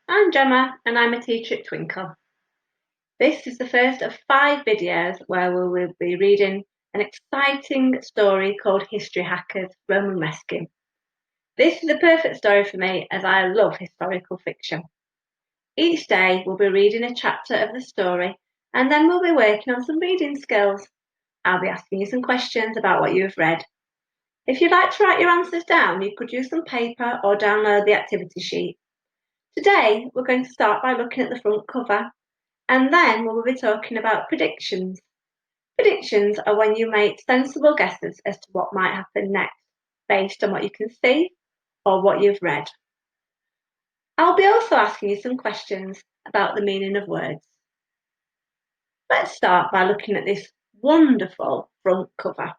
I'm Gemma and I'm a teacher at Twinkl. This is the first of 5 videos where we will be reading an exciting story called History Hackers Roman Rescue. This is a perfect story for me as I love historical fiction. Each day we'll be reading a chapter of the story and then we'll be working on some reading skills. I'll be asking you some questions about what you've read. If you'd like to write your answers down, you could use some paper or download the activity sheet. Today we're going to start by looking at the front cover. And then we'll be talking about predictions. Predictions are when you make sensible guesses as to what might happen next, based on what you can see or what you've read. I'll be also asking you some questions about the meaning of words. Let's start by looking at this wonderful front cover.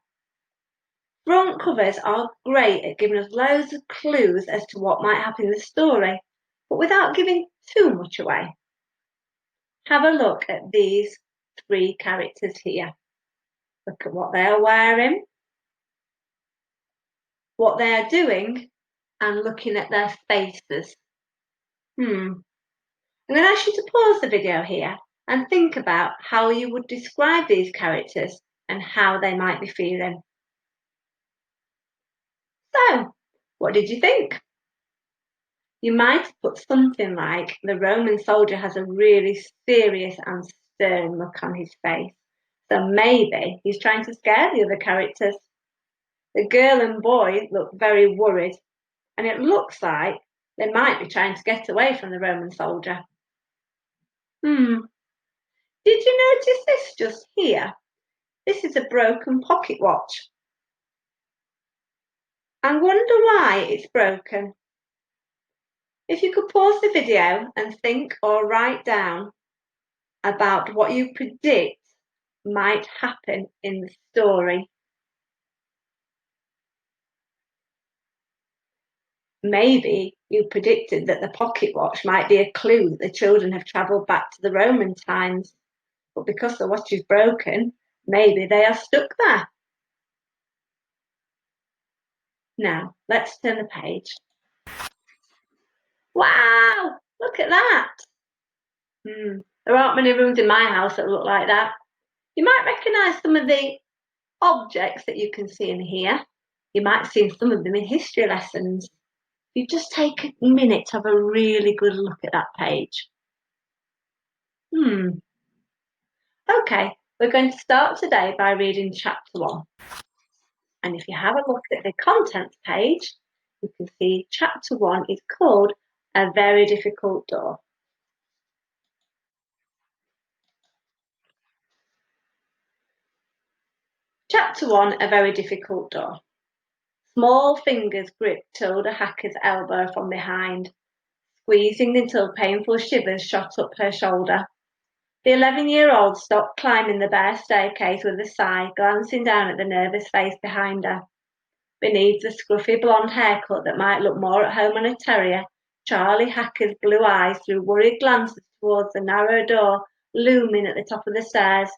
Front covers are great at giving us loads of clues as to what might happen in the story, but without giving too much away. Have a look at these 3 characters here. Look at what they are wearing, what they are doing, and looking at their faces. I'm going to ask you to pause the video here and think about how you would describe these characters and how they might be feeling. So, what did you think? You might have put something like the Roman soldier has a really serious and stern look on his face, so maybe he's trying to scare the other characters. The girl and boy look very worried, and it looks like they might be trying to get away from the Roman soldier. Did you notice this just here? This is a broken pocket watch. I wonder why it's broken. If you could pause the video and think or write down about what you predict might happen in the story. Maybe you predicted that the pocket watch might be a clue that the children have travelled back to the Roman times, but because the watch is broken, maybe they are stuck there. Now, let's turn the page. Wow, look at that. There aren't many rooms in my house that look like that. You might recognise some of the objects that you can see in here. You might have seen some of them in history lessons. If you just take a minute to have a really good look at that page. Okay, we're going to start today by reading chapter 1. And if you have a look at the contents page, you can see chapter 1 is called A Very Difficult Door. Chapter 1, A Very Difficult Door. Small fingers gripped Tilda Hacker's elbow from behind, squeezing until painful shivers shot up her shoulder. The 11-year-old stopped climbing the bare staircase with a sigh, glancing down at the nervous face behind her. Beneath the scruffy blonde haircut that might look more at home on a terrier, Charlie Hacker's blue eyes threw worried glances towards the narrow door looming at the top of the stairs.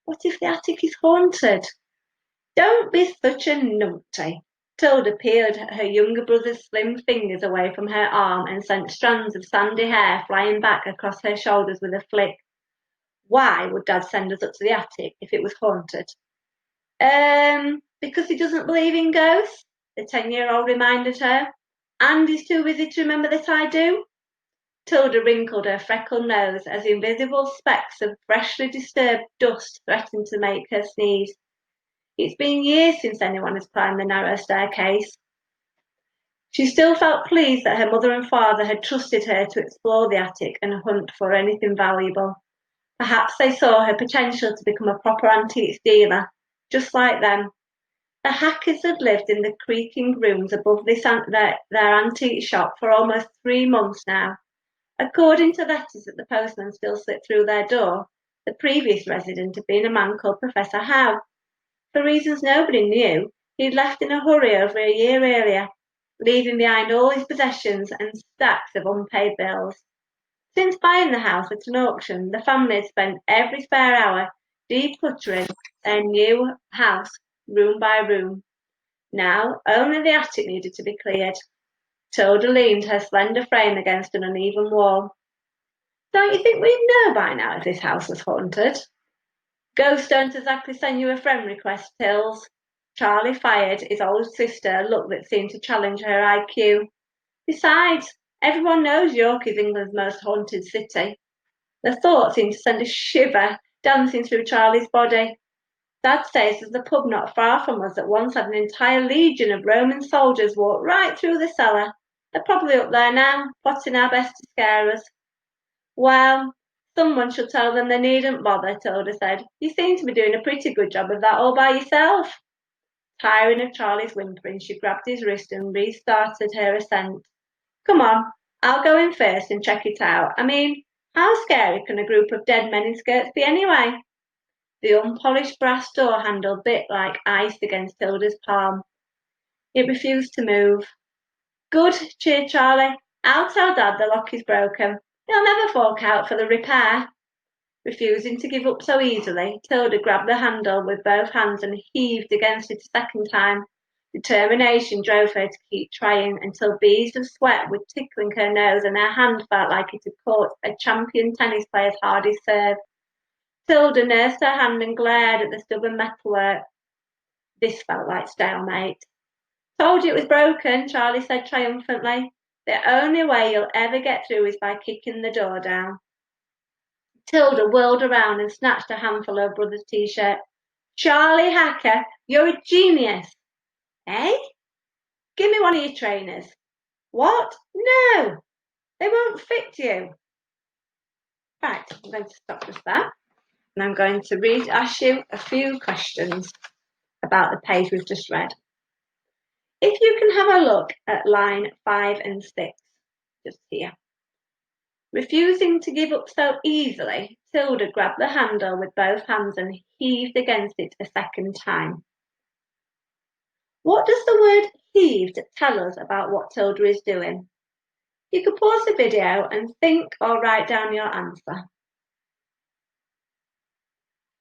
What if the attic is haunted? Don't be such a numpty. Tilda peeled her younger brother's slim fingers away from her arm and sent strands of sandy hair flying back across her shoulders with a flick. Why would Dad send us up to the attic if it was haunted? Because he doesn't believe in ghosts, the 10-year-old reminded her. And he's too busy to remember that I do. Tilda wrinkled her freckled nose as invisible specks of freshly disturbed dust threatened to make her sneeze. It's been years since anyone has climbed the narrow staircase. She still felt pleased that her mother and father had trusted her to explore the attic and hunt for anything valuable. Perhaps they saw her potential to become a proper antiques dealer, just like them. The Hackers had lived in the creaking rooms above their antique shop for almost 3 months now. According to letters that the postman still slipped through their door, the previous resident had been a man called Professor Howe. For reasons nobody knew, he'd left in a hurry over a year earlier, leaving behind all his possessions and stacks of unpaid bills. Since buying the house at an auction, the family had spent every spare hour decluttering their new house room by room. Now only the attic needed to be cleared. Tilda leaned her slender frame against an uneven wall. Don't you think we'd know by now if this house was haunted? Ghosts don't exactly send you a friend request, Tills. Charlie fired his old sister a look that seemed to challenge her IQ. Besides, everyone knows York is England's most haunted city. The thought seemed to send a shiver dancing through Charlie's body. Dad says there's a pub not far from us that once had an entire legion of Roman soldiers walk right through the cellar. They're probably up there now, plotting our best to scare us. Well, someone should tell them they needn't bother, Tilda said. You seem to be doing a pretty good job of that all by yourself. Tiring of Charlie's whimpering, she grabbed his wrist and restarted her ascent. Come on, I'll go in first and check it out. I mean, how scary can a group of dead men in skirts be anyway? The unpolished brass door handle bit like ice against Tilda's palm. It refused to move. Good, cheered Charlie. I'll tell Dad the lock is broken. He'll never fork out for the repair. Refusing to give up so easily, Tilda grabbed the handle with both hands and heaved against it a second time. Determination drove her to keep trying until beads of sweat were tickling her nose and her hand felt like it had caught a champion tennis player's hardest serve. Tilda nursed her hand and glared at the stubborn metalwork. This felt like stalemate. Told you it was broken, Charlie said triumphantly. The only way you'll ever get through is by kicking the door down. Tilda whirled around and snatched a handful of her brother's t-shirt. Charlie Hacker, you're a genius. Eh? Give me one of your trainers. What? No, they won't fit you. Right, I'm going to stop just there. And I'm going to ask you a few questions about the page we've just read. If you can have a look at line 5 and 6, just here. Refusing to give up so easily, Tilda grabbed the handle with both hands and heaved against it a second time. What does the word heaved tell us about what Tilda is doing? You could pause the video and think or write down your answer.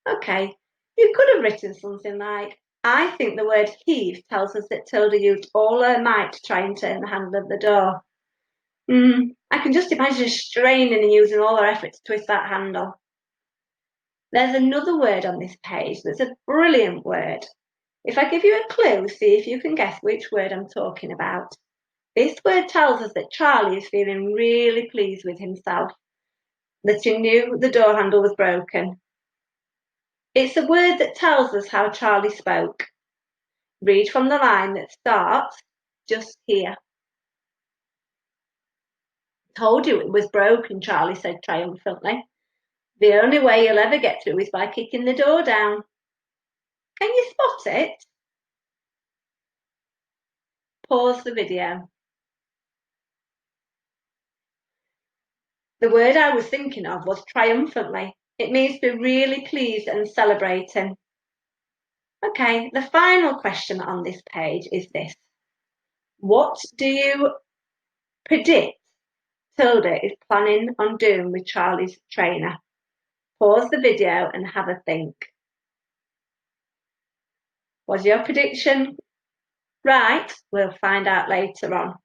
Okay, you could have written something like, I think the word heave tells us that Tilda used all her might to try and turn the handle of the door. I can just imagine her straining and using all her effort to twist that handle. There's another word on this page that's a brilliant word. If I give you a clue, see if you can guess which word I'm talking about. This word tells us that Charlie is feeling really pleased with himself, that he knew the door handle was broken. It's a word that tells us how Charlie spoke. Read from the line that starts just here. Told you it was broken, Charlie said triumphantly. The only way you'll ever get through is by kicking the door down. Can you spot it? Pause the video. The word I was thinking of was triumphantly. It means to be really pleased and celebrating. Okay, the final question on this page is this. What do you predict Tilda is planning on doing with Charlie's trainer? Pause the video and have a think. Was your prediction right? We'll find out later on.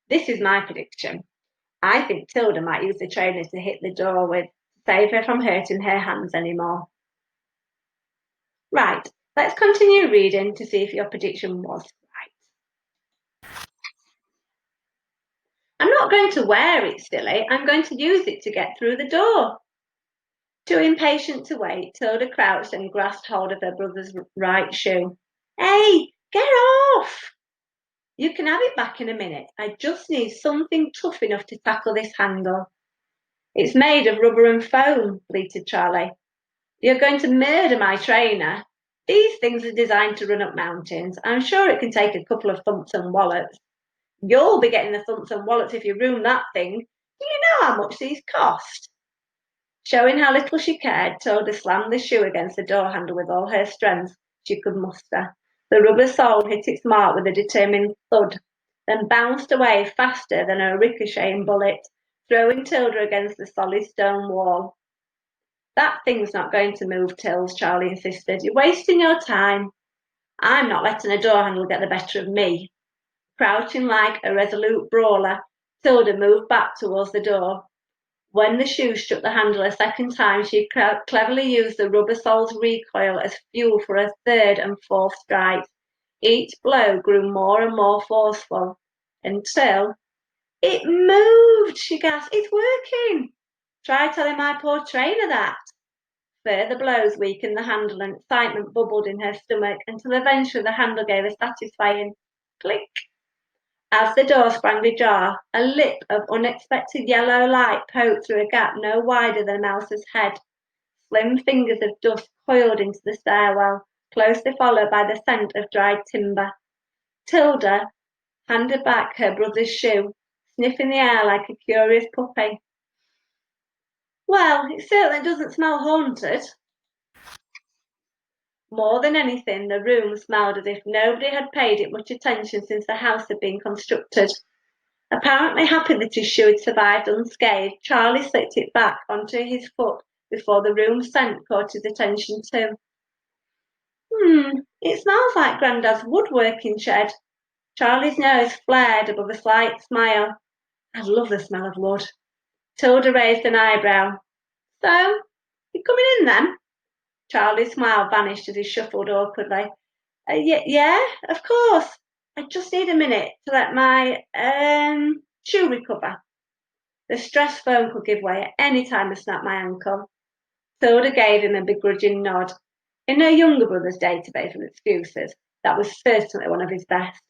This is my prediction. I think Tilda might use the trainer to hit the door with to save her from hurting her hands anymore. Right, let's continue reading to see if your prediction was right. I'm not going to wear it, silly. I'm going to use it to get through the door. Too impatient to wait, Tilda crouched and grasped hold of her brother's right shoe. Hey, get off! You can have it back in a minute. I just need something tough enough to tackle this handle. It's made of rubber and foam, bleated Charlie. You're going to murder my trainer. These things are designed to run up mountains. I'm sure it can take a couple of thumps and wallops. You'll be getting the thumps and wallops if you ruin that thing. Do you know how much these cost? Showing how little she cared, Tilda slammed the shoe against the door handle with all her strength she could muster. The rubber sole hit its mark with a determined thud, then bounced away faster than a ricocheting bullet, throwing Tilda against the solid stone wall. That thing's not going to move, Tills, Charlie insisted. You're wasting your time. I'm not letting a door handle get the better of me. Crouching like a resolute brawler, Tilda moved back towards the door. When the shoe struck the handle a second time, she cleverly used the rubber sole's recoil as fuel for a third and fourth strike. Each blow grew more and more forceful until it moved, she gasped. It's working. Try telling my poor trainer that. Further blows weakened the handle and excitement bubbled in her stomach until eventually the handle gave a satisfying click. As the door sprang ajar, a lip of unexpected yellow light poked through a gap no wider than a mouse's head. Slim fingers of dust coiled into the stairwell, closely followed by the scent of dried timber. Tilda handed back her brother's shoe, sniffing the air like a curious puppy. Well, it certainly doesn't smell haunted. More than anything, the room smelled as if nobody had paid it much attention since the house had been constructed. Apparently happy that his shoe had survived unscathed, Charlie slipped it back onto his foot before the room's scent caught his attention too. It smells like Grandad's woodworking shed. Charlie's nose flared above a slight smile. I love the smell of wood. Tilda raised an eyebrow. So, you coming in then? Charlie's smile vanished as he shuffled awkwardly. Yeah, of course. I just need a minute to let my shoe recover. The stress phone could give way at any time I snapped my ankle. Tilda gave him a begrudging nod. In her younger brother's database of excuses, that was certainly one of his best.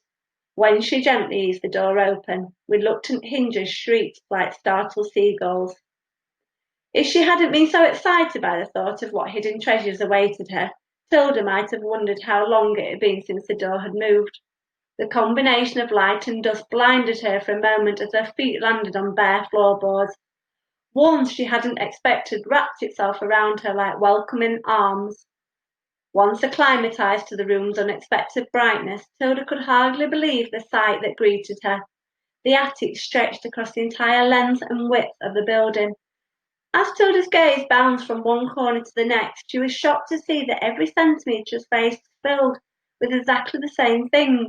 When she gently eased the door open, reluctant hinges shrieked like startled seagulls. If she hadn't been so excited by the thought of what hidden treasures awaited her, Tilda might have wondered how long it had been since the door had moved. The combination of light and dust blinded her for a moment as her feet landed on bare floorboards. Warmth she hadn't expected wrapped itself around her like welcoming arms. Once acclimatized to the room's unexpected brightness, Tilda could hardly believe the sight that greeted her. The attic stretched across the entire length and width of the building. As Tilda's gaze bounced from one corner to the next, she was shocked to see that every centimetre of space was filled with exactly the same thing.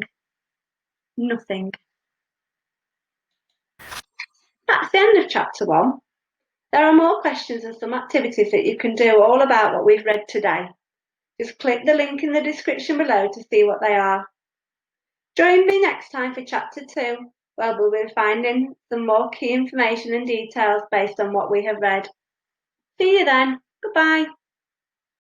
Nothing. That's the end of chapter 1. There are more questions and some activities that you can do all about what we've read today. Just click the link in the description below to see what they are. Join me next time for chapter 2, where we'll be finding some more key information and details based on what we have read. See you then. Goodbye.